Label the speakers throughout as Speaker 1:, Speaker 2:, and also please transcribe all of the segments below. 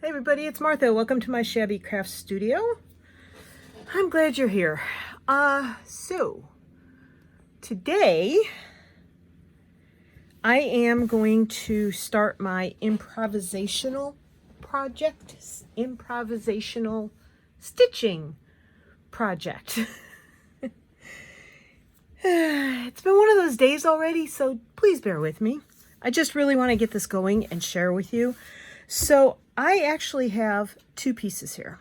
Speaker 1: Hey everybody, it's Martha. Welcome to my Shabby Craft Studio. I'm glad you're here. So today I am going to start my improvisational project, improvisational stitching project. It's been one of those days already, so please bear with me. I just really want to get this going and share with you. So I actually have two pieces here.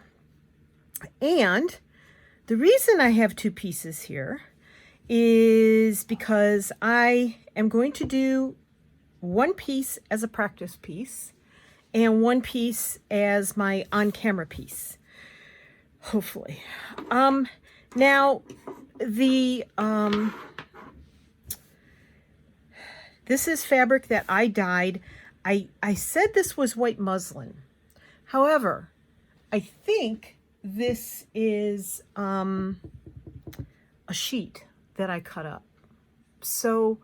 Speaker 1: And the reason I have two pieces here is because I am going to do one piece as a practice piece and one piece as my on-camera piece, hopefully. Now, this is fabric that I dyed. I said this was white muslin. However, I think this is a sheet that I cut up. So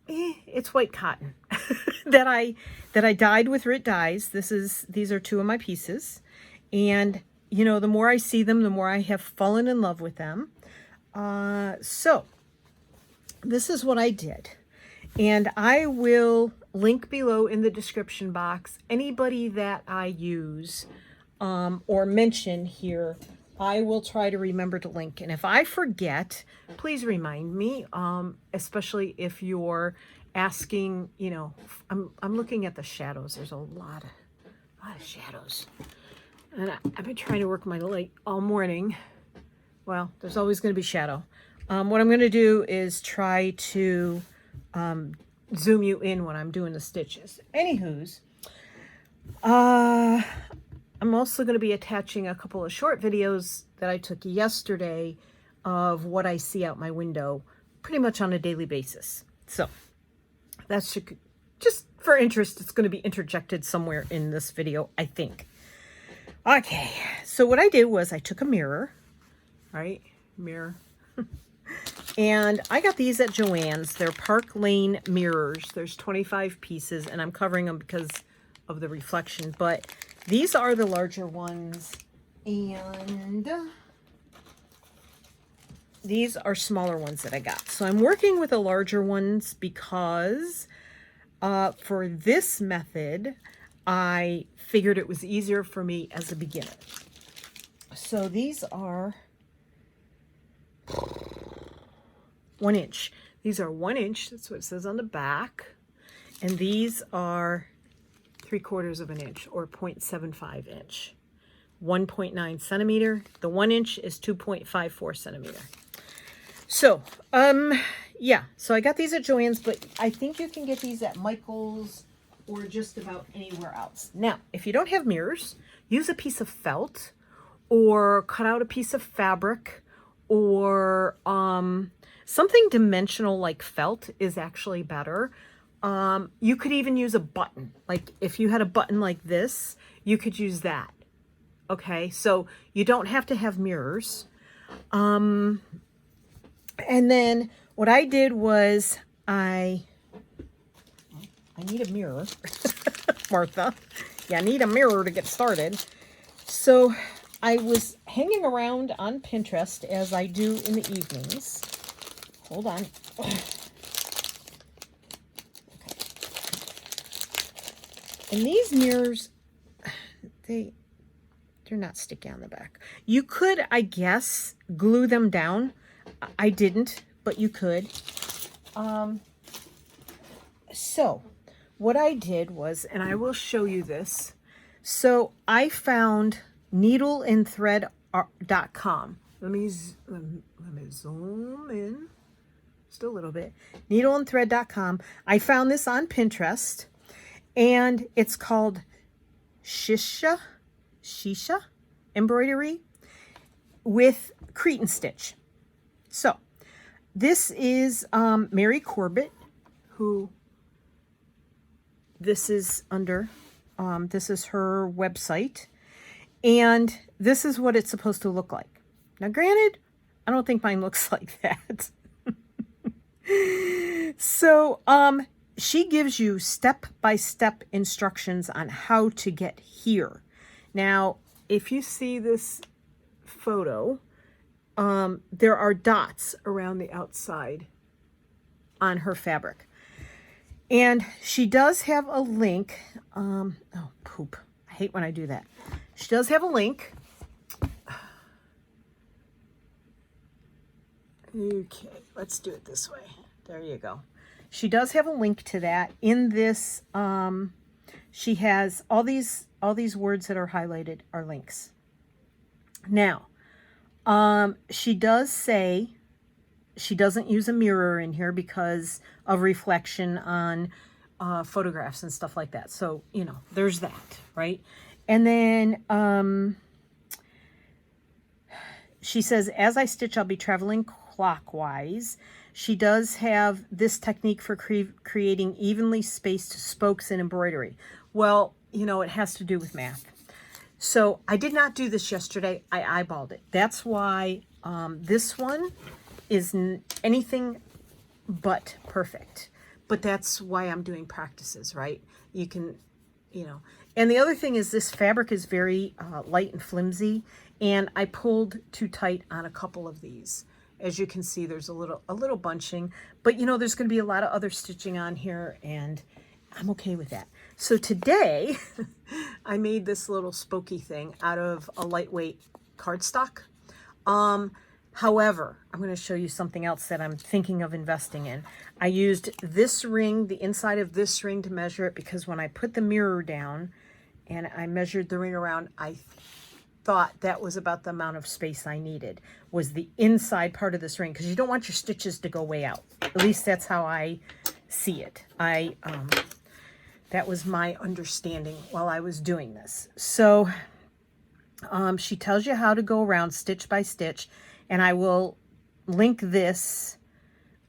Speaker 1: it's white cotton that I dyed with Rit dyes. These are two of my pieces. And you know, the more I see them, the more I have fallen in love with them. So this is what I did. And I will link below in the description box anybody that I use or mention here. I will try to remember to link. And if I forget, please remind me, especially if you're asking, you know, I'm looking at the shadows. There's a lot of shadows. And I've been trying to work my light all morning. Well, there's always going to be shadow. What I'm going to do is try to zoom you in when I'm doing the stitches. Anywho's, I'm also going to be attaching a couple of short videos that I took yesterday of what I see out my window pretty much on a daily basis. So that's just for interest. It's going to be interjected somewhere in this video, I think. Okay, so what I did was I took a mirror, right? Mirror. And I got these at Joann's. They're Park Lane mirrors. There's 25 pieces, and I'm covering them because of the reflection. But these are the larger ones, and these are smaller ones that I got. So I'm working with the larger ones because for this method, I figured it was easier for me as a beginner. So these are 1 inch. These are 1 inch. That's what it says on the back. And these are 3/4 of an inch, or 0.75 inch. 1.9 centimeter. The 1 inch is 2.54 centimeter. So, yeah. So I got these at Joann's, but I think you can get these at Michael's or just about anywhere else. Now, if you don't have mirrors, use a piece of felt or cut out a piece of fabric, or something dimensional like felt is actually better. You could even use a button. Like if you had a button like this, you could use that. Okay, so you don't have to have mirrors. And then what I did was I need a mirror. Martha, yeah, I need a mirror to get started. So I was hanging around on Pinterest, as I do in the evenings. Hold on. Okay. And these mirrors, they're not sticky on the back. You could, I guess, glue them down. I didn't, but you could. So what I did was, and I will show you this. So I found needleandthread.com. Let me zoom in just a little bit. Needleandthread.com. I found this on Pinterest, and it's called Shisha embroidery with Cretan stitch. So this is Mary Corbett, who this is under. This is her website. And this is what it's supposed to look like. Now, granted, I don't think mine looks like that. So, she gives you step-by-step instructions on how to get here. Now, if you see this photo, there are dots around the outside on her fabric. And she does have a link. Oh, poop. I hate when I do that. She does have a link. Okay, let's do it this way. There you go. She does have a link to that. In this, she has all these words that are highlighted are links. Now, she does say she doesn't use a mirror in here because of reflection on photographs and stuff like that. So, you know, there's that, right? And then she says, as I stitch, I'll be traveling clockwise. She does have this technique for creating evenly spaced spokes in embroidery. Well, you know, it has to do with math. So I did not do this yesterday. I eyeballed it. That's why this one is anything but perfect. But that's why I'm doing practices, right? You can, you know. And the other thing is this fabric is very light and flimsy. And I pulled too tight on a couple of these. As you can see, there's a little bunching. But, you know, there's going to be a lot of other stitching on here. And I'm okay with that. So today, I made this little spokey thing out of a lightweight cardstock. However, I'm going to show you something else that I'm thinking of investing in. I used this ring, the inside of this ring, to measure it because when I put the mirror down and I measured the ring around, I thought that was about the amount of space I needed, was the inside part of this ring, because you don't want your stitches to go way out. At least that's how I see it. That was my understanding while I was doing this. So she tells you how to go around stitch by stitch, and I will link this,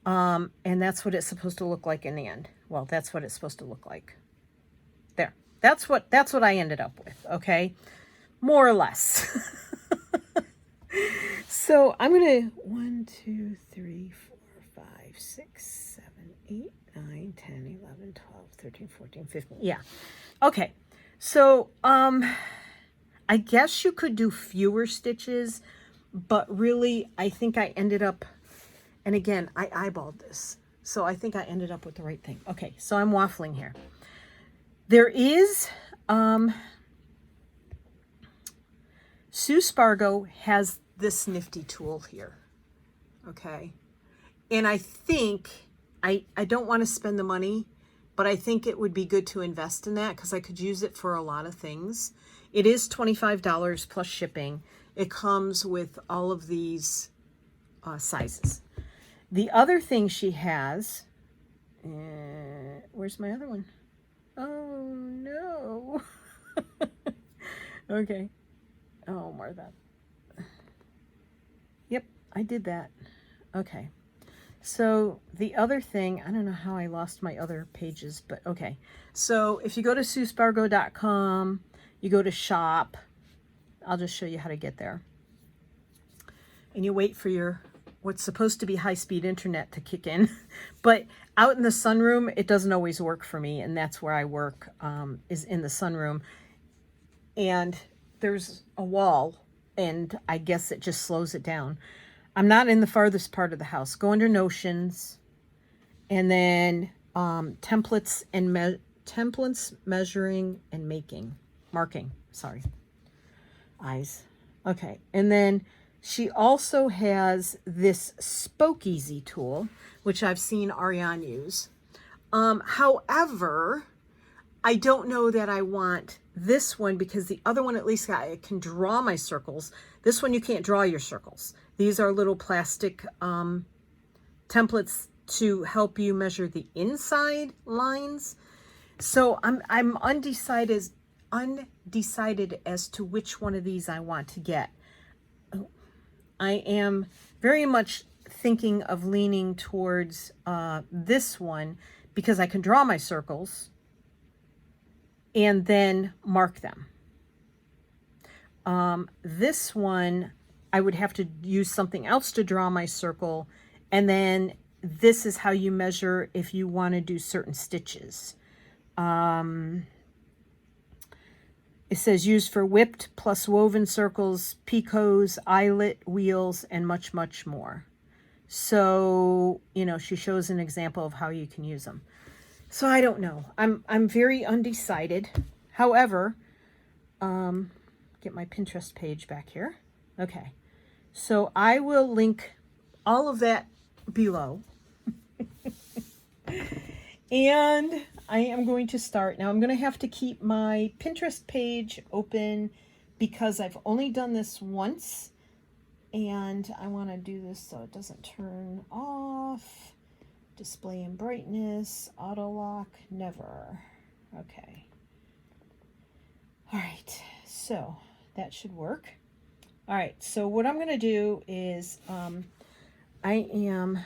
Speaker 1: and that's what it's supposed to look like in the end. Well, that's what it's supposed to look like. There. That's what I ended up with, okay? More or less. So I'm going to 1, 2, 3, 4, 5, 6, 7, 8, 9, 10, 11, 12, 13, 14, 15. Yeah. Okay. So, I guess you could do fewer stitches, but really I think I ended up, and again, I eyeballed this. So I think I ended up with the right thing. Okay. So I'm waffling here. There is, Sue Spargo has this nifty tool here, okay? And I think, I don't want to spend the money, but I think it would be good to invest in that because I could use it for a lot of things. It is $25 plus shipping. It comes with all of these sizes. The other thing she has, where's my other one? Oh, no. Okay. Oh, more of that. Yep, I did that. Okay. So the other thing, I don't know how I lost my other pages, but okay. So if you go to SueSpargo.com, you go to shop. I'll just show you how to get there. And you wait for your, what's supposed to be high-speed internet to kick in. But out in the sunroom, it doesn't always work for me. And that's where I work, is in the sunroom. And there's a wall, and I guess it just slows it down. I'm not in the farthest part of the house. Go under Notions, and then templates and templates, measuring and marking. Sorry, eyes. Okay, and then she also has this Spoke Easy tool, which I've seen Ariane use. However, I don't know that I want this one because the other one, at least I can draw my circles. This one, you can't draw your circles. These are little plastic templates to help you measure the inside lines. So I'm undecided as to which one of these I want to get. I am very much thinking of leaning towards this one because I can draw my circles and then mark them. This one, I would have to use something else to draw my circle and then this is how you measure if you want to do certain stitches. It says used for whipped plus woven circles, picots, eyelet, wheels, and much, much more. So, you know, she shows an example of how you can use them. So I don't know. I'm very undecided. However, get my Pinterest page back here. Okay. So I will link all of that below. And I am going to start. Now I'm going to have to keep my Pinterest page open because I've only done this once. And I want to do this so it doesn't turn off. Display and brightness, auto lock, never. Okay. All right. So that should work. All right. So what I'm going to do is I am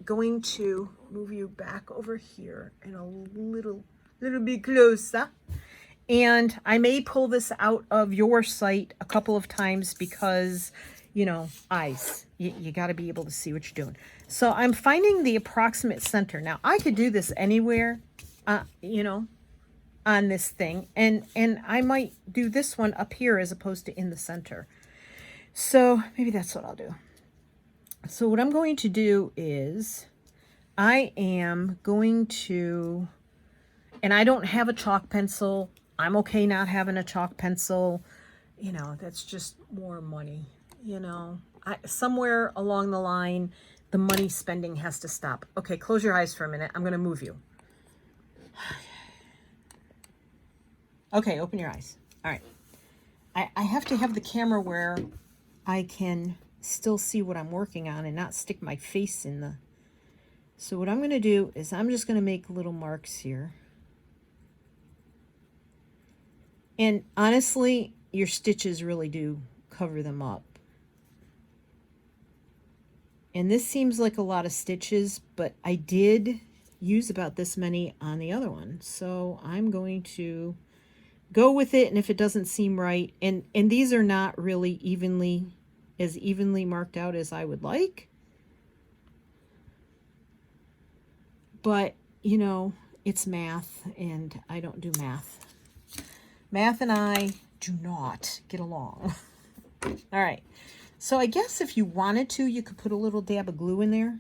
Speaker 1: going to move you back over here and a little bit closer. And I may pull this out of your site a couple of times because, you know, eyes. You got to be able to see what you're doing. So I'm finding the approximate center. Now, I could do this anywhere, you know, on this thing. And I might do this one up here as opposed to in the center. So maybe that's what I'll do. So what I'm going to do is I am going to, and I don't have a chalk pencil. I'm okay not having a chalk pencil. You know, that's just more money. You know, somewhere along the line, the money spending has to stop. Okay, close your eyes for a minute. I'm going to move you. Okay, open your eyes. All right. I have to have the camera where I can still see what I'm working on and not stick my face in the... So what I'm going to do is I'm just going to make little marks here. And honestly, your stitches really do cover them up. And this seems like a lot of stitches, but I did use about this many on the other one. So I'm going to go with it, and if it doesn't seem right, and these are not really evenly marked out as I would like. But, you know, it's math, and I don't do math. Math and I do not get along. All right. So I guess if you wanted to, you could put a little dab of glue in there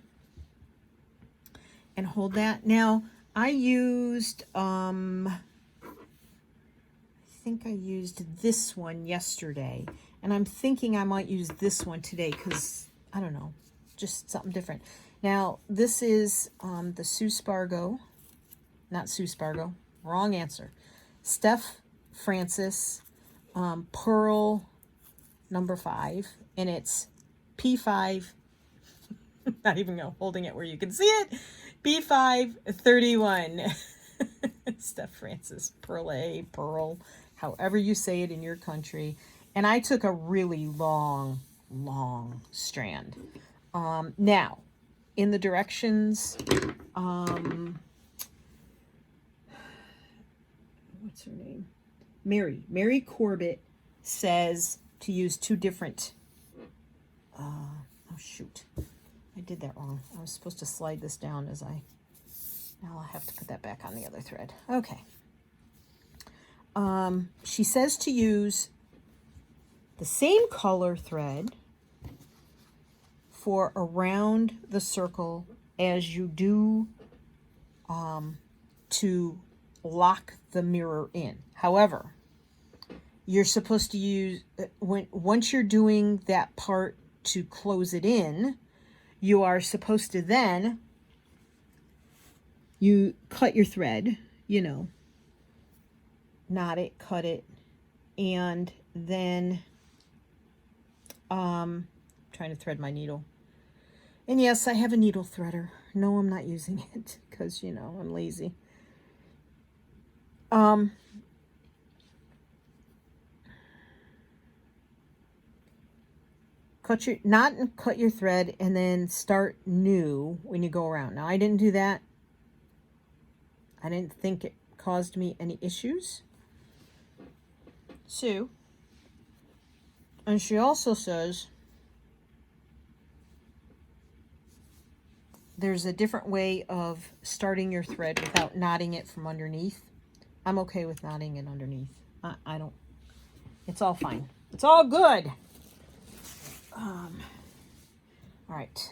Speaker 1: and hold that. Now, I used, I think I used this one yesterday, and I'm thinking I might use this one today because, I don't know, just something different. Now, this is the Spargo, not Spargo, wrong answer. Steph Francis Pearl number 5, and it's P5, not even holding it where you can see it, P531. Steph Francis, Pearl, however you say it in your country. And I took a really long strand. Now, in the directions, what's her name? Mary Corbett says to use 2 different, oh shoot, I did that wrong. I was supposed to slide this down as now I'll have to put that back on the other thread. Okay. She says to use the same color thread for around the circle as you do to lock the mirror in. However, you're supposed to use, once you're doing that part to close it in, you are supposed to then, you cut your thread, you know, knot it, cut it, and then, trying to thread my needle. And yes, I have a needle threader. No, I'm not using it because, you know, I'm lazy. Cut your thread and then start new when you go around. Now, I didn't do that. I didn't think it caused me any issues. So, and she also says there's a different way of starting your thread without knotting it from underneath. I'm okay with knotting it underneath. I don't, it's all fine. It's all good. All right.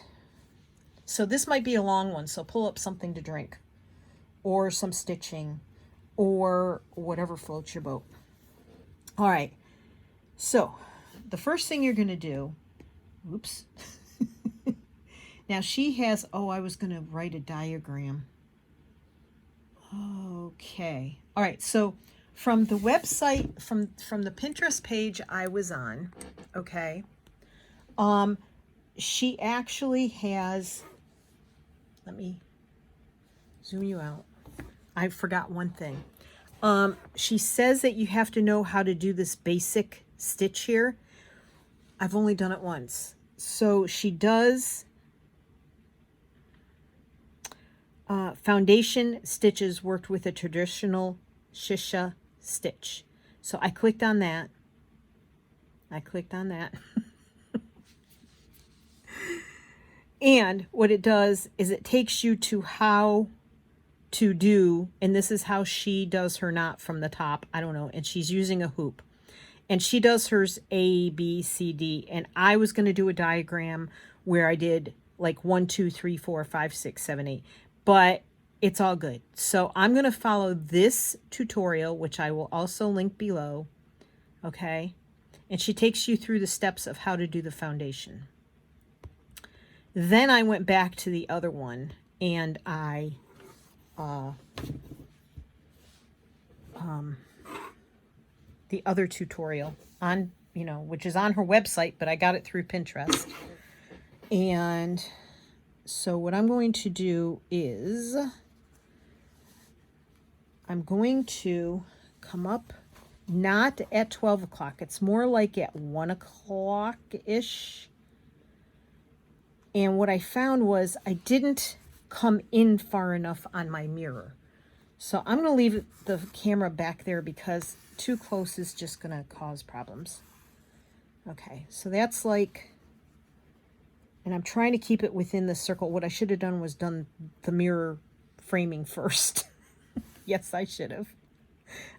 Speaker 1: So this might be a long one, so pull up something to drink or some stitching or whatever floats your boat. All right. So the first thing you're going to do, oops. Now she has, oh, I was going to write a diagram. Okay. All right. So from the website, from the Pinterest page I was on, okay, she actually has, let me zoom you out. I forgot one thing. She says that you have to know how to do this basic stitch here. I've only done it once. So she does foundation stitches worked with a traditional shisha stitch. So I clicked on that. And what it does is it takes you to how to do, and this is how she does her knot from the top. I don't know. And she's using a hoop. And she does hers A, B, C, D. And I was going to do a diagram where I did like 1, 2, 3, 4, 5, 6, 7, 8. But it's all good. So I'm going to follow this tutorial, which I will also link below. Okay. And she takes you through the steps of how to do the foundation. Then I went back to the other one and I the other tutorial on, you know, which is on her website, but I got it through Pinterest. And so what I'm going to do is I'm going to come up, not at 12 o'clock. It's more like at 1 o'clock-ish. And what I found was I didn't come in far enough on my mirror. So I'm going to leave the camera back there because too close is just going to cause problems. Okay, so that's like, and I'm trying to keep it within the circle. What I should have done was done the mirror framing first. Yes, I should have.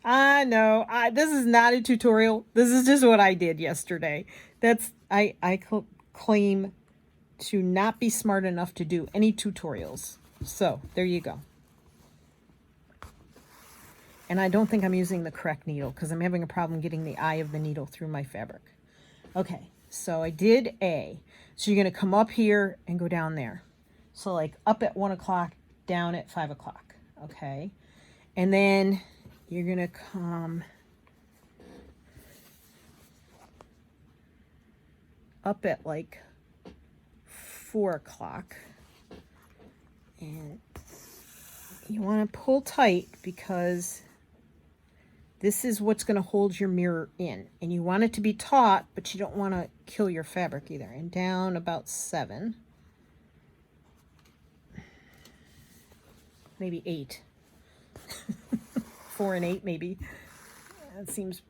Speaker 1: I know. This is not a tutorial. This is just what I did yesterday. That's, I claim to not be smart enough to do any tutorials. So there you go. And I don't think I'm using the correct needle because I'm having a problem getting the eye of the needle through my fabric. Okay, so I did A. So you're going to come up here and go down there. So like up at 1 o'clock, down at 5 o'clock. Okay. And then you're going to come up at like 4 o'clock. And you want to pull tight because this is what's going to hold your mirror in. And you want it to be taut, but you don't want to kill your fabric either. And down about 7. Maybe 8. 4 and 8 maybe. That seems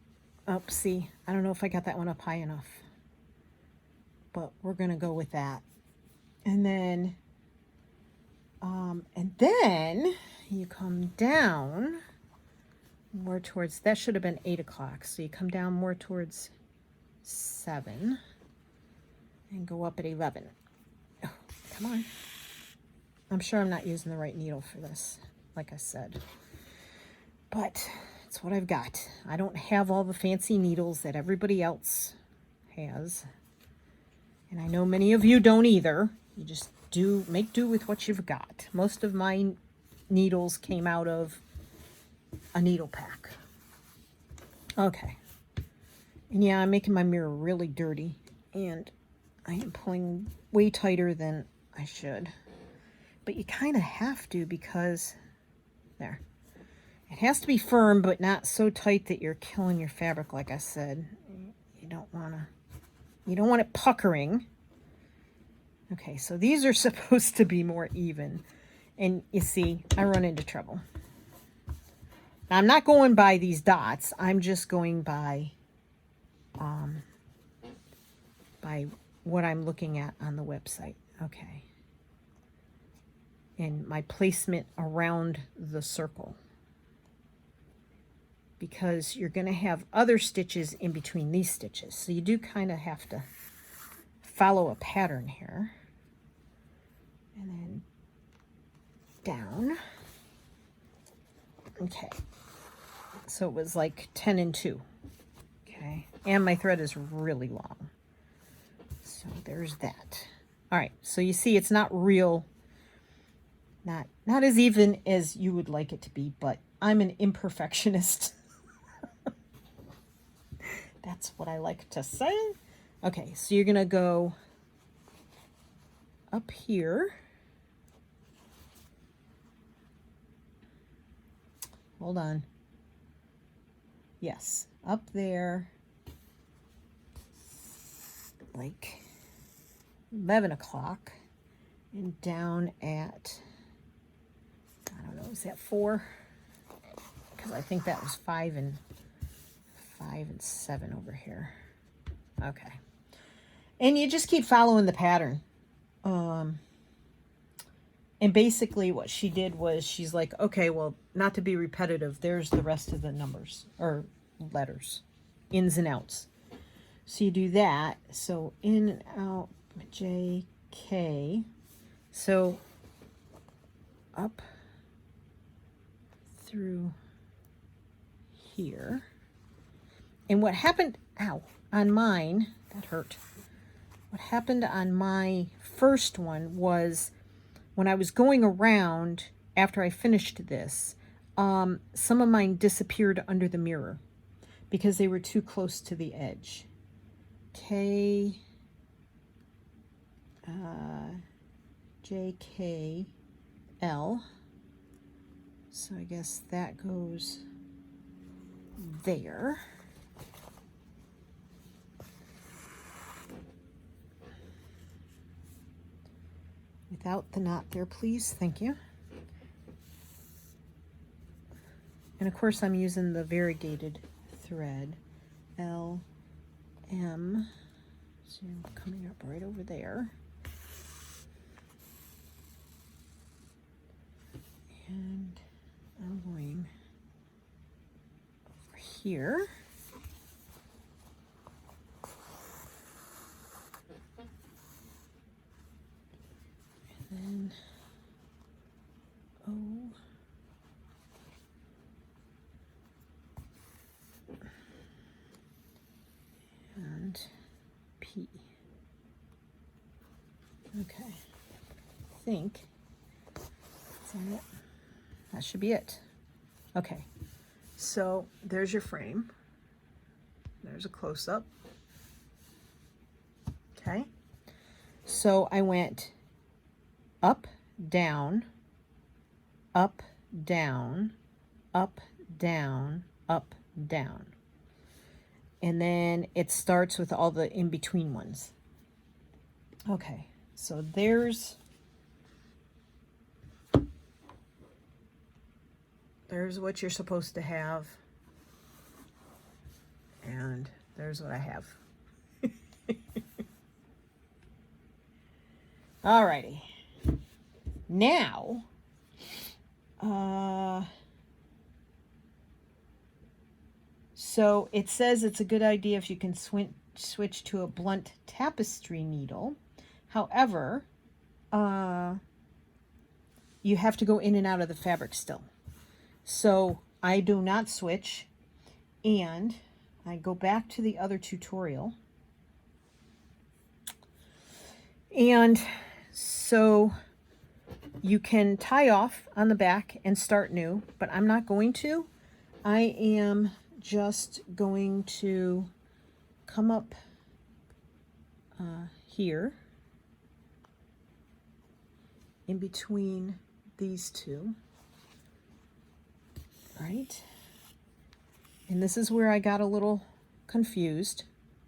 Speaker 1: up. See, I don't know if I got that one up high enough. But we're going to go with that. And then you come down more towards, that should have been 8 o'clock. So you come down more towards 7 and go up at 11. Oh, come on. I'm sure I'm not using the right needle for this, like I said. But it's what I've got. I don't have all the fancy needles that everybody else has. And I know many of you don't either. You just make do with what you've got. Most of my needles came out of a needle pack. Okay. And yeah, I'm making my mirror really dirty. And I am pulling way tighter than I should. But you kind of have to because, there. It has to be firm, but not so tight that you're killing your fabric, like I said. You don't want it puckering. Okay, so these are supposed to be more even. And you see, I run into trouble. Now, I'm not going by these dots. I'm just going by what I'm looking at on the website. Okay. and my placement around the circle, because you're going to have other stitches in between these stitches. So you do kind of have to follow a pattern here. And then down. Okay. So it was like 10 and 2. Okay. And my thread is really long. So there's that. All right. So you see it's not real, not as even as you would like it to be, but I'm an imperfectionist. That's what I like to say. Okay, so you're going to go up here. Hold on. Yes, up there, like 11 o'clock, and down at, I don't know, is that 4? Because I think that was 5 and 7 over here. Okay. And you just keep following the pattern. And basically what she did was she's like, okay, well, not to be repetitive, there's the rest of the numbers or letters, ins and outs. So you do that. So in and out, J, K. So up through here. And what happened, ow, on mine, that hurt. What happened on my first one was when I was going around after I finished this, some of mine disappeared under the mirror because they were too close to the edge. K, J, K, L. So I guess that goes there. Without the knot there, please. Thank you. And of course I'm using the variegated thread. L, M. So coming up right over there. And I'm going over here. And O, and P. Okay, I think that's it. That should be it. Okay, so there's your frame. There's a close-up. Okay, so I went up, down, up, down, up, down, up, down. And then it starts with all the in-between ones. Okay, so there's what you're supposed to have. And there's what I have. Alrighty. Now, so it says it's a good idea if you can switch to a blunt tapestry needle. However, you have to go in and out of the fabric still. So I do not switch, and I go back to the other tutorial. And so you can tie off on the back and start new, but I'm not going to. I am just going to come up here in between these two, right? And this is where I got a little confused,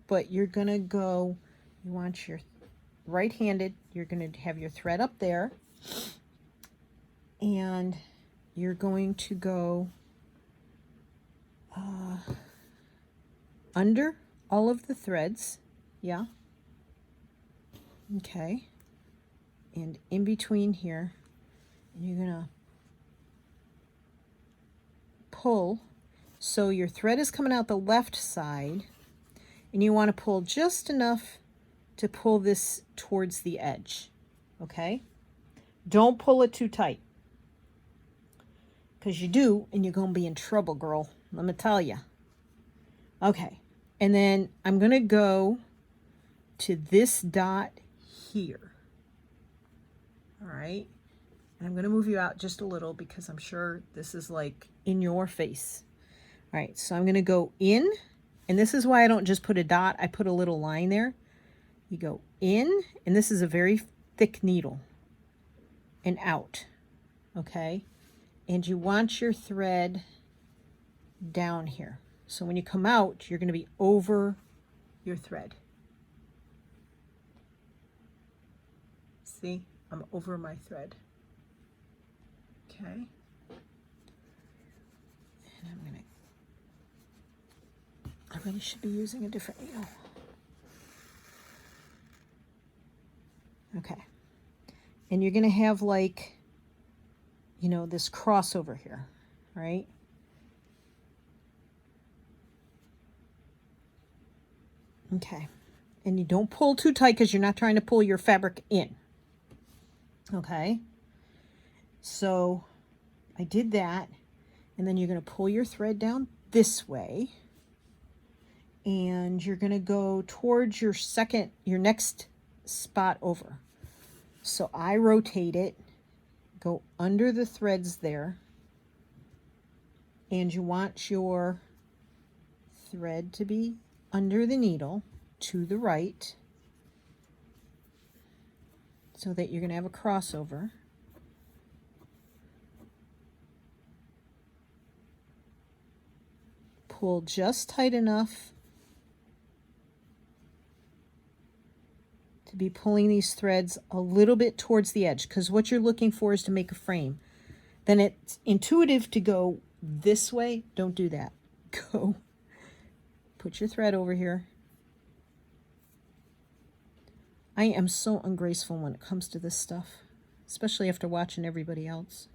Speaker 1: but you're gonna go, you want your right-handed, you're gonna have your thread up there, and you're going to go under all of the threads, yeah, okay, and in between here, And you're going to pull. So your thread is coming out the left side, and you want to pull just enough to pull this towards the edge. Okay? Don't pull it too tight, because you do, and you're going to be in trouble, girl. Let me tell you. Okay. And then I'm going to go to this dot here. All right. And I'm going to move you out just a little because I'm sure this is like in your face. All right. So I'm going to go in, and this is why I don't just put a dot. I put a little line there. You go in, and this is a very thick needle, and out. Okay. And you want your thread down here. So when you come out, you're going to be over your thread. See, I'm over my thread. Okay. And I really should be using a different needle. Okay. And you're going to have like, you know, this crossover here, right? Okay. And you don't pull too tight because you're not trying to pull your fabric in. Okay. So I did that. And then you're going to pull your thread down this way. And you're going to go towards your next spot over. So I rotate it, go under the threads there. And you want your thread to be under the needle to the right, so that you're going to have a crossover. Pull just tight enough to be pulling these threads a little bit towards the edge, because what you're looking for is to make a frame. Then it's intuitive to go this way. Don't do that. Go. Put your thread over here. I am so ungraceful when it comes to this stuff, especially after watching everybody else.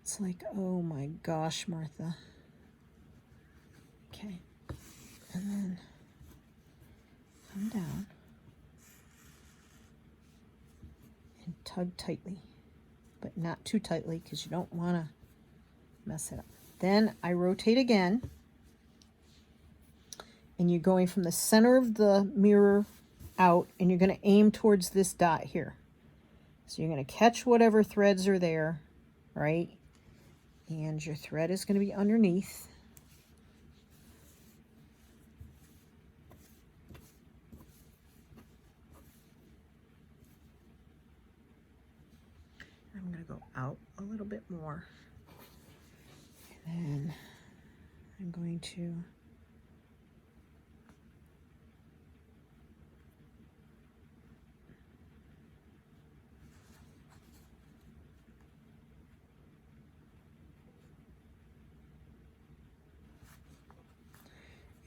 Speaker 1: It's like, oh my gosh, Martha. Okay. And then come down and tug tightly, but not too tightly because you don't want to mess it up. Then I rotate again, and you're going from the center of the mirror out, and you're going to aim towards this dot here. So you're going to catch whatever threads are there, right? And your thread is going to be underneath. I'm going to go out a little bit more. And then I'm going to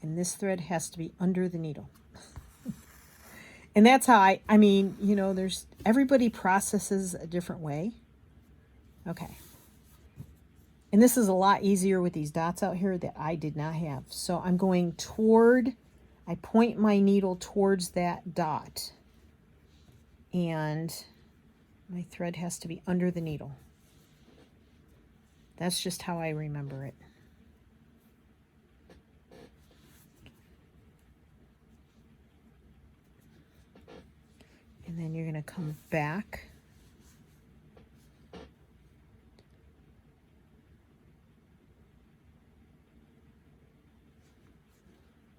Speaker 1: and this thread has to be under the needle. And that's how I mean, you know, everybody processes a different way. Okay. And this is a lot easier with these dots out here that I did not have. So I'm going I point my needle towards that dot. And my thread has to be under the needle. That's just how I remember it. And then you're going to come back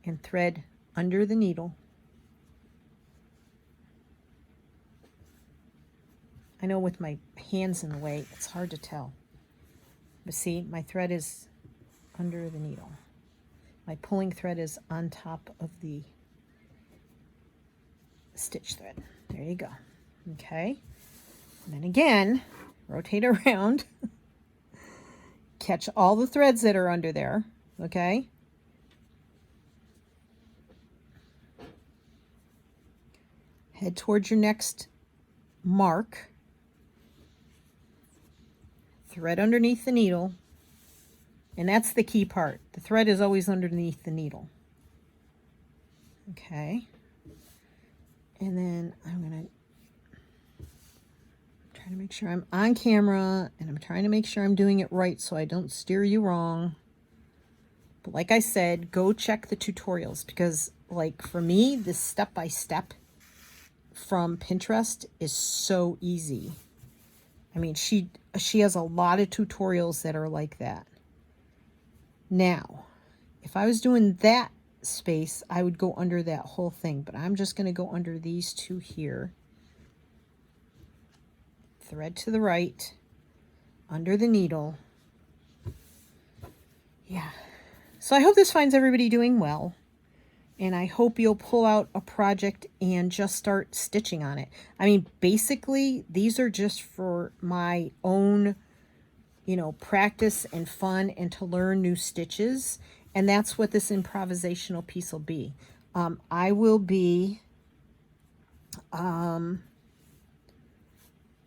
Speaker 1: and thread under the needle. I know with my hands in the way, it's hard to tell. But see, my thread is under the needle. My pulling thread is on top of the stitch thread. There you go. Okay. And then again, rotate around. Catch all the threads that are under there. Okay. Head towards your next mark. thread underneath the needle. And that's the key part. The thread is always underneath the needle. Okay. And then I'm going to try to make sure I'm on camera, and I'm trying to make sure I'm doing it right so I don't steer you wrong. But like I said, go check the tutorials, because like for me, this step-by-step from Pinterest is so easy. I mean, she has a lot of tutorials that are like that. Now, if I was doing that space, I would go under that whole thing, but I'm just going to go under these two here. Thread to the right, under the needle. Yeah. So I hope this finds everybody doing well. And I hope you'll pull out a project and just start stitching on it. I mean, basically, these are just for my own, you know, practice and fun and to learn new stitches. And that's what this improvisational piece will be. I will be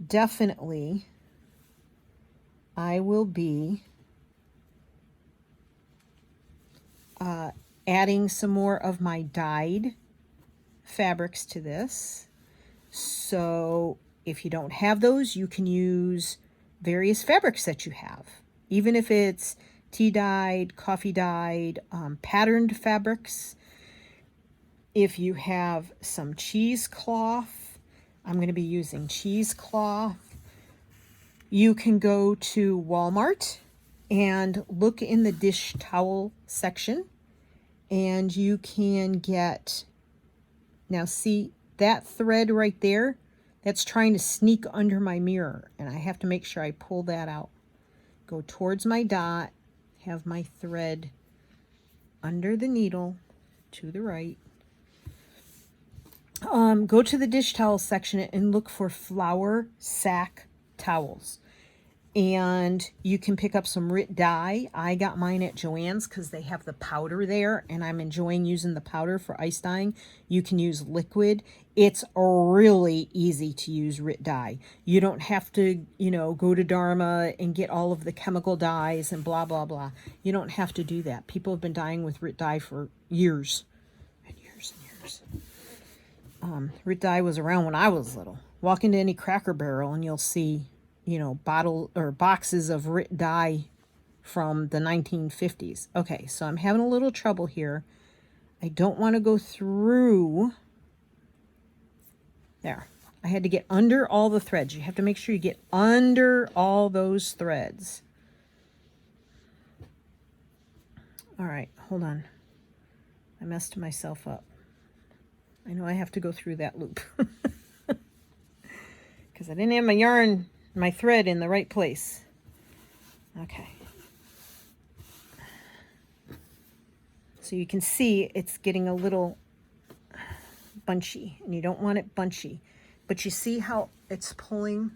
Speaker 1: definitely, I will be adding some more of my dyed fabrics to this. So if you don't have those, you can use various fabrics that you have. Even if it's tea dyed, coffee dyed, patterned fabrics. If you have some cheesecloth, I'm going to be using cheesecloth. You can go to Walmart and look in the dish towel section, and you can get, now see that thread right there, that's trying to sneak under my mirror, and I have to make sure I pull that out. Go towards my dot, have my thread under the needle to the right. Go to the dish towel section and look for flour sack towels. And you can pick up some Rit dye. I got mine at Joann's because they have the powder there, and I'm enjoying using the powder for ice dyeing. You can use liquid. It's really easy to use Rit dye. You don't have to, you know, go to Dharma and get all of the chemical dyes and blah, blah, blah. You don't have to do that. People have been dyeing with Rit dye for years and years and years. Rit dye was around when I was little. Walk into any Cracker Barrel and you'll see, you know, bottle or boxes of Rit dye from the 1950s. Okay, so I'm having a little trouble here. I don't want to go through. There. I had to get under all the threads. You have to make sure you get under all those threads. All right, hold on. I messed myself up. I know I have to go through that loop. Because I didn't have my yarn, my thread in the right place. Okay. So you can see it's getting a little bunchy, and you don't want it bunchy. But you see how it's pulling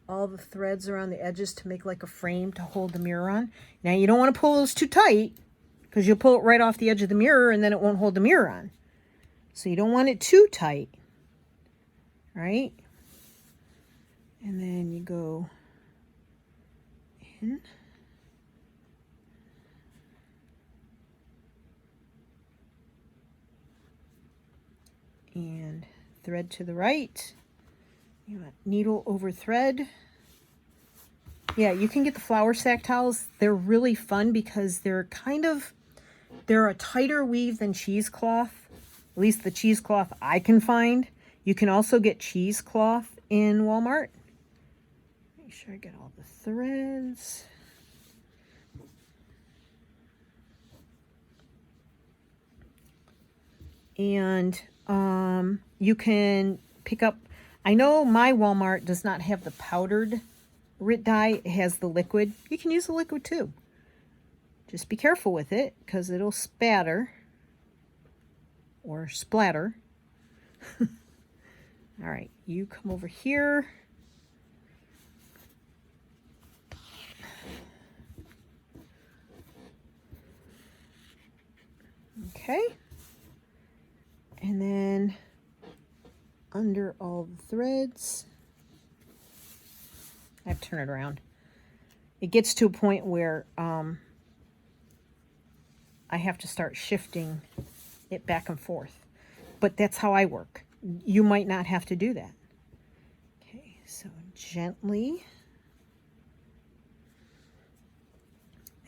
Speaker 1: all the threads around the edges to make like a frame to hold the mirror on. Now you don't want to pull those too tight, because you'll pull it right off the edge of the mirror and then it won't hold the mirror on. So you don't want it too tight, right? And then you go in. And thread to the right. You want needle over thread. Yeah, you can get the flour sack towels. They're really fun because they're a tighter weave than cheesecloth. At least the cheesecloth I can find. You can also get cheesecloth in Walmart. Make sure I get all the threads. And you can pick up, I know my Walmart does not have the powdered Rit dye. It has the liquid. You can use the liquid too. Just be careful with it because it'll spatter or splatter. All right, you come over here. Okay. And then under all the threads, I have to turn it around. it gets to a point where I have to start shifting it back and forth. But that's how I work. You might not have to do that. Okay, so gently.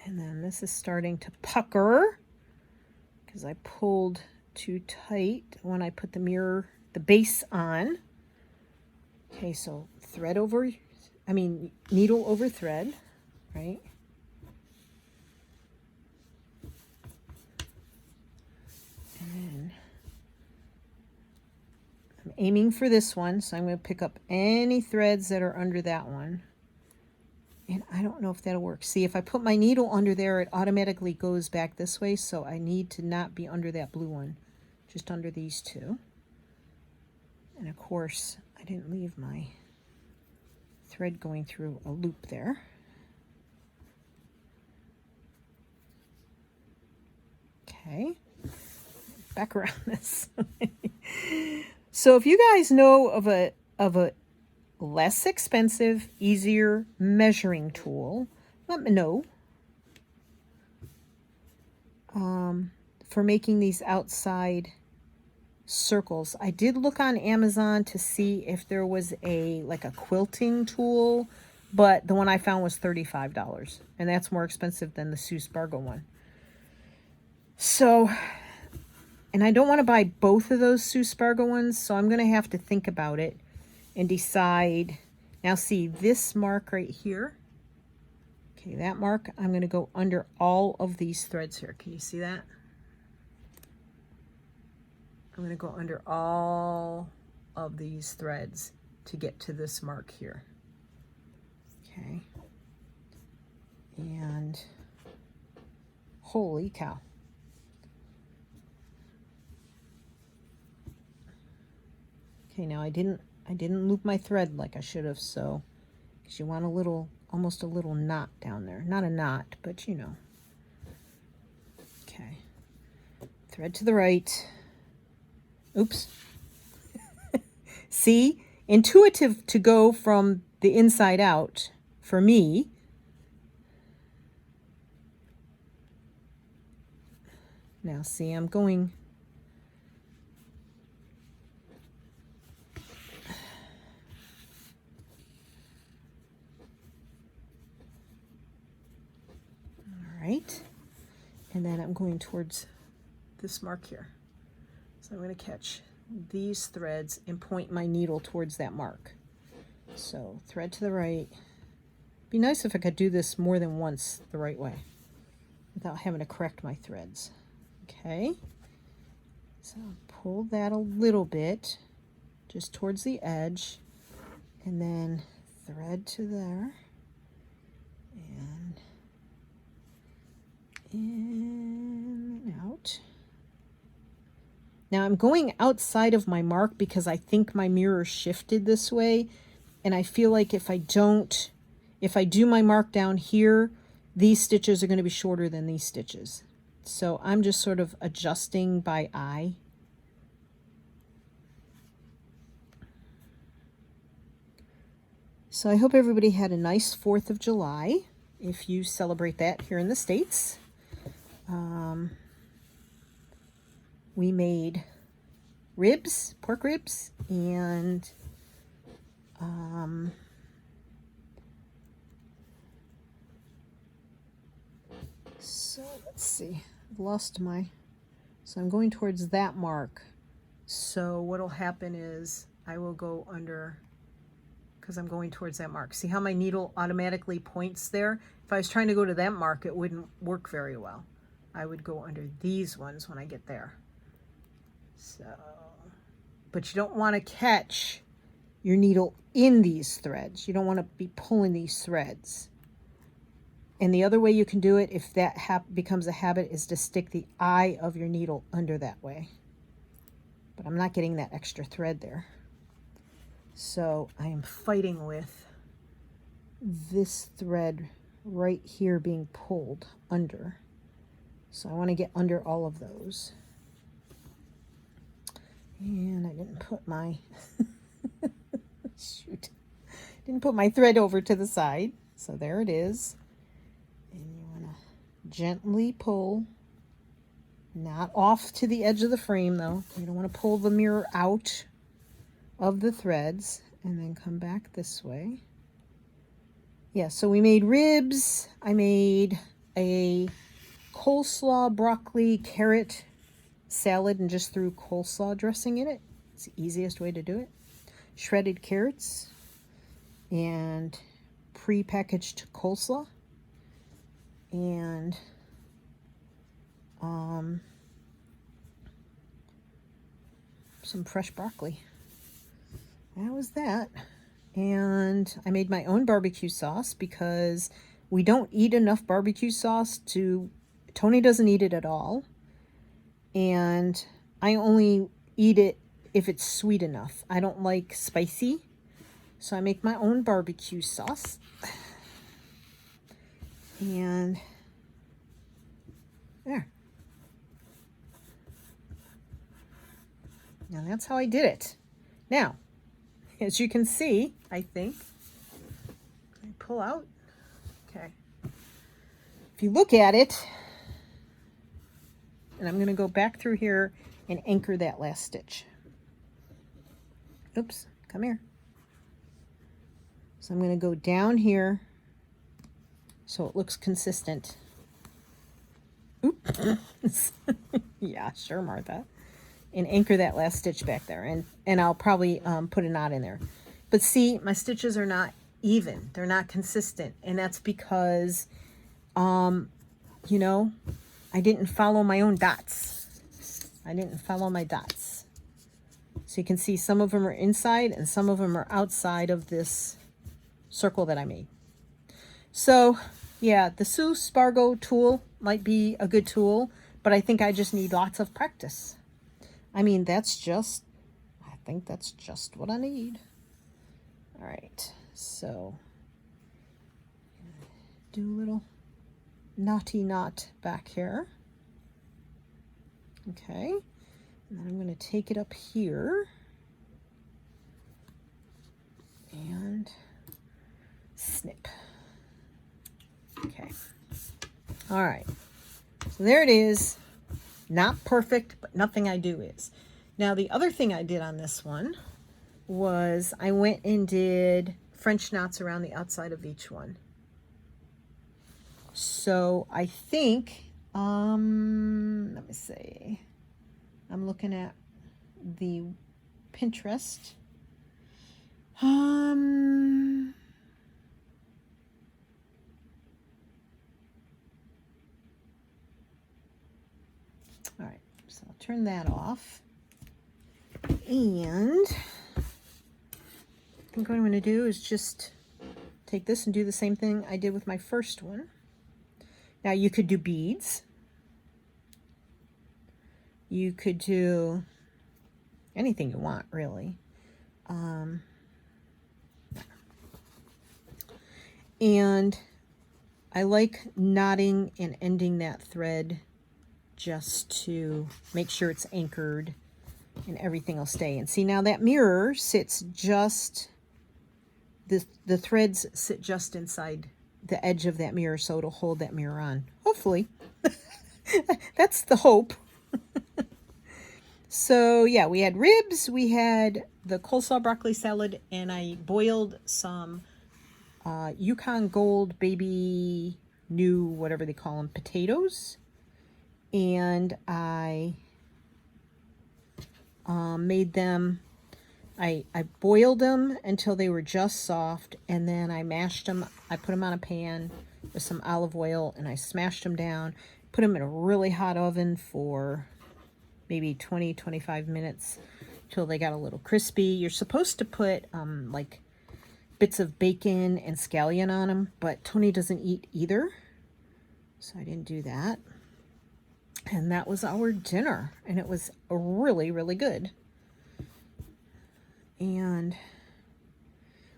Speaker 1: And then this is starting to pucker because I pulled too tight when I put the base on. Okay, so needle over thread, right? And then I'm aiming for this one, so I'm going to pick up any threads that are under that one. And I don't know if that'll work. See, if I put my needle under there, it automatically goes back this way, so I need to not be under that blue one, just under these two. And of course, I didn't leave my thread going through a loop there. Okay, back around this. So if you guys know of a less expensive, easier measuring tool, let me know. For making these outside circles. I did look on Amazon to see if there was like a quilting tool, but the one I found was $35, and that's more expensive than the Spargo one. So, and I don't want to buy both of those Spargo ones, so I'm going to have to think about it and decide. Now see this mark right here. Okay, that mark, I'm going to go under all of these threads here. Can you see that? I'm going to go under all of these threads to get to this mark here. Okay. And holy cow. Okay, now I didn't loop my thread like I should have, so because you want almost a little knot down there. Not a knot, but you know. Okay. Thread to the right. Oops. See, intuitive to go from the inside out for me. Now see, I'm going. All right. And then I'm going towards this mark here. So I'm going to catch these threads and point my needle towards that mark. So thread to the right. Be nice if I could do this more than once the right way without having to correct my threads. Okay. So pull that a little bit just towards the edge and then thread to there and in and out. Now I'm going outside of my mark because I think my mirror shifted this way, and I feel like if I do my mark down here, these stitches are going to be shorter than these stitches. So I'm just sort of adjusting by eye. So I hope everybody had a nice 4th of July, if you celebrate that here in the States. We made ribs, pork ribs, and so let's see, I've lost so I'm going towards that mark. So what'll happen is I will go under, because I'm going towards that mark. See how my needle automatically points there? If I was trying to go to that mark, it wouldn't work very well. I would go under these ones when I get there. So, but you don't want to catch your needle in these threads. You don't want to be pulling these threads. And the other way you can do it, if that becomes a habit, is to stick the eye of your needle under that way. But I'm not getting that extra thread there. So I am fighting with this thread right here being pulled under. So I want to get under all of those. And I didn't put my didn't put my thread over to the side. So there it is. Gently pull. Not off to the edge of the frame though. You don't want to pull the mirror out of the threads, and then come back this way. Yeah, so we made ribs. I made a coleslaw, broccoli, carrot salad and just threw coleslaw dressing in it. It's the easiest way to do it. Shredded carrots and pre-packaged coleslaw and some fresh broccoli. That was that. And I made my own barbecue sauce because we don't eat enough barbecue sauce to... Tony doesn't eat it at all. And I only eat it if it's sweet enough. I don't like spicy. So I make my own barbecue sauce. And there. Now that's how I did it. Now, as you can see, I think, I pull out. Okay. If you look at it, and I'm going to go back through here and anchor that last stitch. Oops, come here. So I'm going to go down here so it looks consistent. Oops. Yeah, sure, Martha. And anchor that last stitch back there. And I'll probably put a knot in there. But see, my stitches are not even. They're not consistent. And that's because, you know, I didn't follow my own dots. I didn't follow my dots. So you can see some of them are inside and some of them are outside of this circle that I made. So, yeah, the Spargo tool might be a good tool, but I think I just need lots of practice. I mean, I think that's just what I need. All right, so do a little knotty knot back here. Okay, and then I'm going to take it up here and snip. Okay, all right, so there it is. Not perfect, but nothing I do is. Now, the other thing I did on this one was I went and did French knots around the outside of each one. So I think, let me see. I'm looking at the Pinterest. All right, so I'll turn that off. And I think what I'm going to do is just take this and do the same thing I did with my first one. Now you could do beads. You could do anything you want, really. And I like knotting and ending that thread just to make sure it's anchored and everything will stay. And see, now that mirror sits just, the threads sit just inside the edge of that mirror, so it'll hold that mirror on. Hopefully. That's the hope. So yeah, we had ribs, we had the coleslaw broccoli salad, and I boiled some Yukon Gold baby new, whatever they call them, potatoes. And I made them, I boiled them until they were just soft, and then I mashed them. I put them on a pan with some olive oil, and I smashed them down, put them in a really hot oven for maybe 20-25 minutes till they got a little crispy. You're supposed to put like bits of bacon and scallion on them, but Tony doesn't eat either, so I didn't do that. And that was our dinner, and it was really, really good. And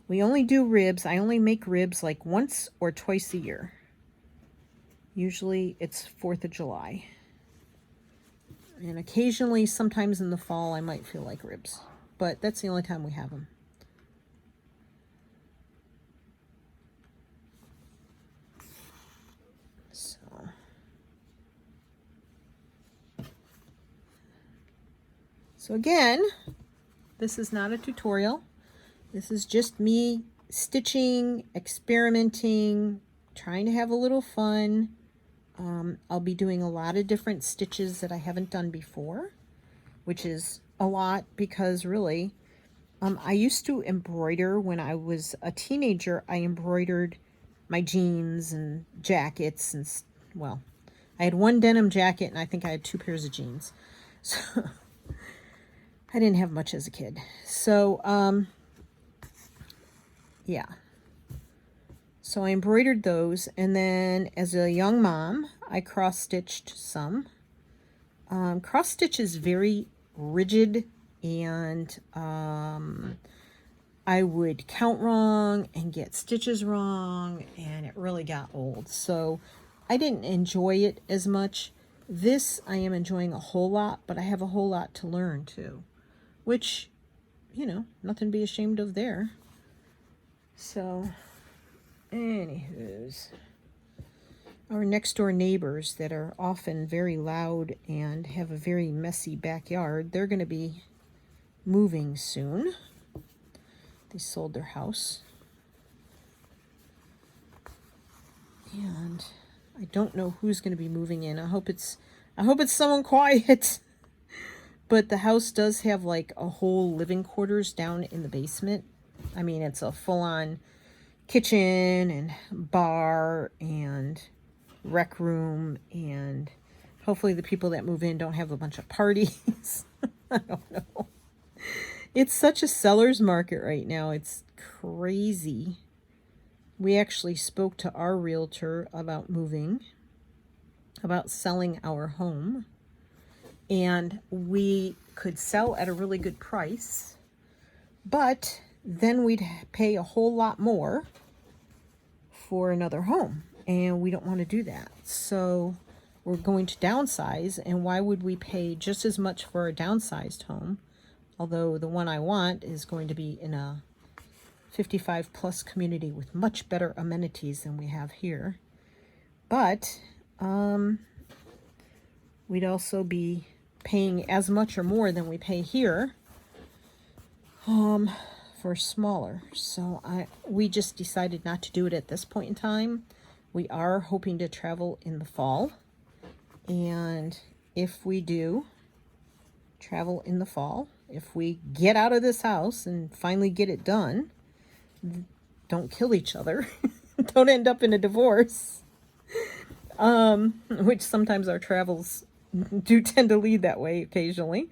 Speaker 1: we only do ribs. I only make ribs like once or twice a year. Usually it's 4th of July. And occasionally, sometimes in the fall, I might feel like ribs. But that's the only time we have them. So, So again, this is not a tutorial. This is just me stitching, experimenting, trying to have a little fun. I'll be doing a lot of different stitches that I haven't done before, which is a lot because really, I used to embroider when I was a teenager. I embroidered my jeans and jackets and, well, I had one denim jacket and I think I had 2 pairs of jeans. So I didn't have much as a kid. So, yeah. So I embroidered those, and then as a young mom, I cross-stitched some. Cross-stitch is very rigid, and I would count wrong and get stitches wrong, and it really got old. So I didn't enjoy it as much. This I am enjoying a whole lot, but I have a whole lot to learn too, which, you know, nothing to be ashamed of there. So, anywho's, our next door neighbors that are often very loud and have a very messy backyard, they're going to be moving soon. They sold their house. And I don't know who's going to be moving in. I hope it's someone quiet. But the house does have like a whole living quarters down in the basement. I mean, it's a full-on kitchen and bar and rec room, and hopefully the people that move in don't have a bunch of parties. I don't know. It's such a seller's market right now. It's crazy. We actually spoke to our realtor about moving, about selling our home, and we could sell at a really good price, but then we'd pay a whole lot more for another home, and we don't want to do that. So we're going to downsize, and why would we pay just as much for a downsized home? Although the one I want is going to be in a 55 plus community with much better amenities than we have here. But we'd also be paying as much or more than we pay here for smaller. So we just decided not to do it at this point in time. We are hoping to travel in the fall, and if we do travel in the fall, if we get out of this house and finally get it done, don't kill each other, don't end up in a divorce, which sometimes our travels do tend to lead that way occasionally,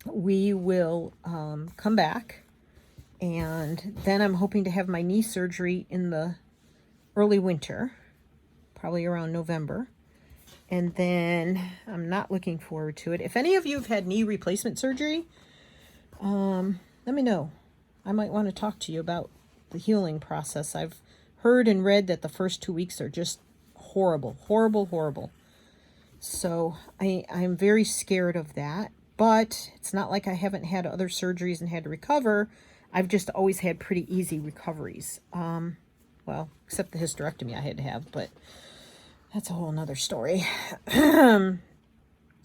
Speaker 1: we will come back, and then I'm hoping to have my knee surgery in the early winter, probably around November. And then I'm not looking forward to it. If any of you have had knee replacement surgery, let me know. I might want to talk to you about the healing process. I've heard and read that the first 2 weeks are just horrible, horrible, horrible. So I'm very scared of that. But it's not like I haven't had other surgeries and had to recover. I've just always had pretty easy recoveries. Well, except the hysterectomy I had to have, but that's a whole nother story.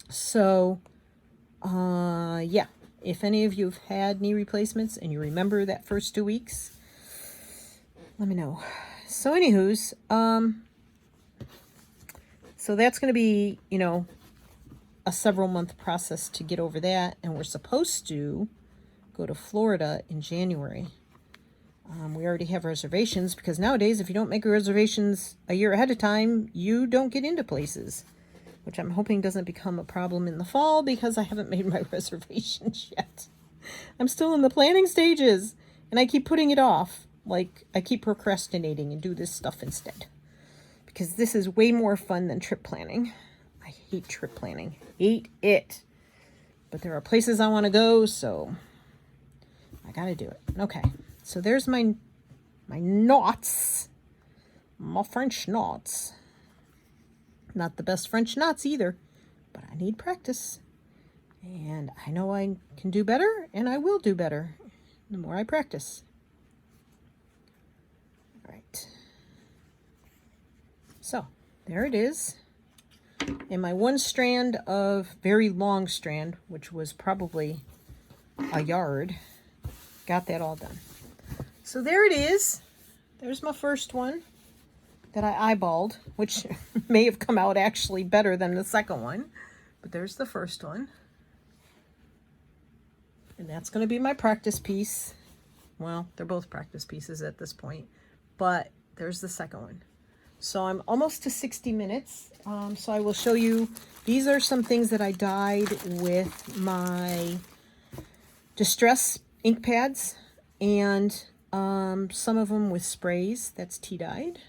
Speaker 1: So, yeah, if any of you have had knee replacements and you remember that first 2 weeks, let me know. So anywho's, so that's going to be, you know, a several month process to get over that. And we're supposed to go to Florida in January. We already have reservations, because nowadays, if you don't make reservations a year ahead of time, you don't get into places, which I'm hoping doesn't become a problem in the fall, because I haven't made my reservations yet. I'm still in the planning stages, and I keep putting it off. Like, I keep procrastinating and do this stuff instead, because this is way more fun than trip planning. I hate trip planning. Hate it. But there are places I want to go, so I got to do it. Okay. So there's my knots, my French knots. Not the best French knots either, but I need practice. And I know I can do better, and I will do better the more I practice. All right. So there it is. And my one strand of very long strand, which was probably a yard, got that all done. So there it is. There's my first one that I eyeballed, which may have come out actually better than the second one. But there's the first one. And that's going to be my practice piece. Well, they're both practice pieces at this point. But there's the second one. So I'm almost to 60 minutes. So I will show you. These are some things that I dyed with my Distress ink pads. And some of them with sprays. That's tea dyed.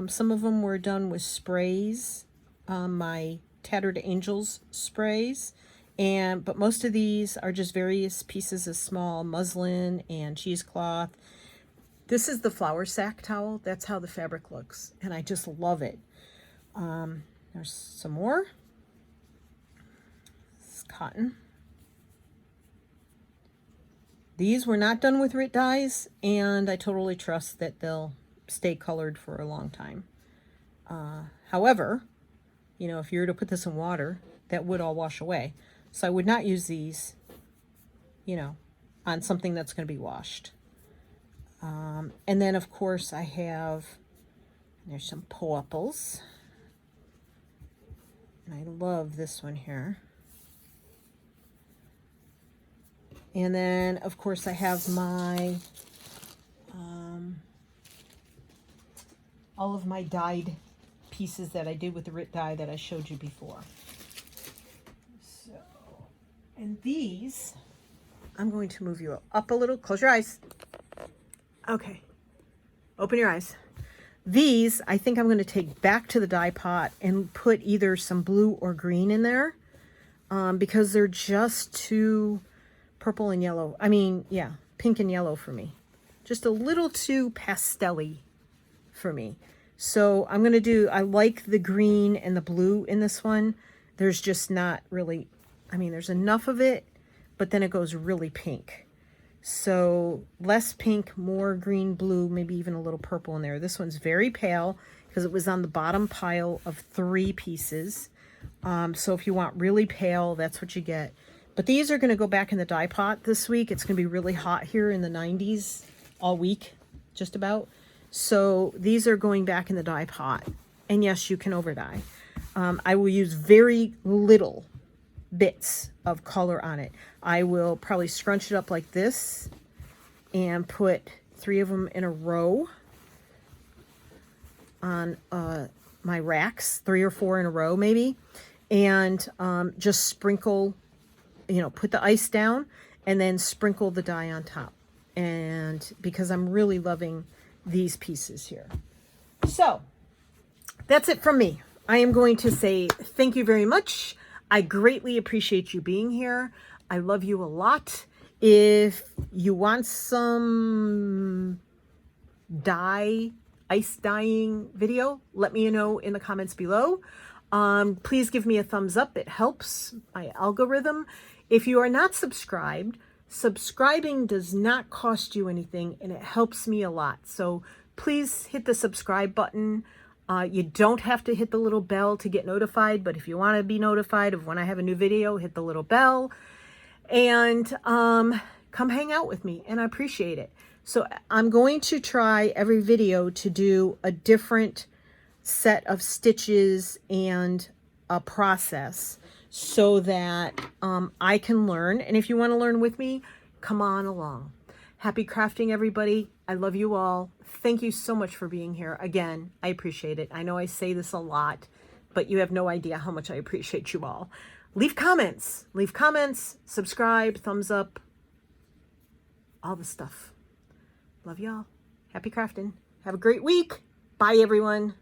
Speaker 1: Some of them were done with sprays. My Tattered Angels sprays. But most of these are just various pieces of small muslin and cheesecloth. This is the flour sack towel. That's how the fabric looks, and I just love it. There's some more. This is cotton. These were not done with RIT dyes, and I totally trust that they'll stay colored for a long time. However, you know, if you were to put this in water, that would all wash away. So I would not use these, you know, on something that's going to be washed. And then, of course, I have, there's some purples. And I love this one here. And then, of course, I have my, all of my dyed pieces that I did with the RIT dye that I showed you before. So, and these, I'm going to move you up a little. Close your eyes. Okay. Open your eyes. These, I think I'm going to take back to the dye pot and put either some blue or green in there because they're just too purple and yellow. I mean, yeah, pink and yellow for me. Just a little too pastel-y for me. So I'm going to do, I like the green and the blue in this one. There's just not really, I mean, there's enough of it, but then it goes really pink. So less pink, more green, blue, maybe even a little purple in there. This one's very pale because it was on the bottom pile of 3 pieces. So if you want really pale, that's what you get. But these are going to go back in the dye pot this week. It's going to be really hot here in the 90s all week, just about. So these are going back in the dye pot. And yes, you can over dye. I will use very little bits of color on it. I will probably scrunch it up like this and put 3 of them in a row on my racks, 3 or 4 in a row maybe, and just sprinkle, you know, put the ice down and then sprinkle the dye on top. And because I'm really loving these pieces here. So that's it from me. I am going to say thank you very much. I greatly appreciate you being here. I love you a lot. If you want some ice dyeing video, let me know in the comments below. Please give me a thumbs up. It helps my algorithm. If you are not subscribed, subscribing does not cost you anything and it helps me a lot. So please hit the subscribe button. You don't have to hit the little bell to get notified, but if you want to be notified of when I have a new video, hit the little bell and come hang out with me, and I appreciate it. So I'm going to try every video to do a different set of stitches and a process so that I can learn. And if you want to learn with me, come on along. Happy crafting, everybody. I love you all. Thank you so much for being here. Again, I appreciate it. I know I say this a lot, but you have no idea how much I appreciate you all. Leave comments, subscribe, thumbs up, all the stuff. Love y'all. Happy crafting. Have a great week. Bye, everyone.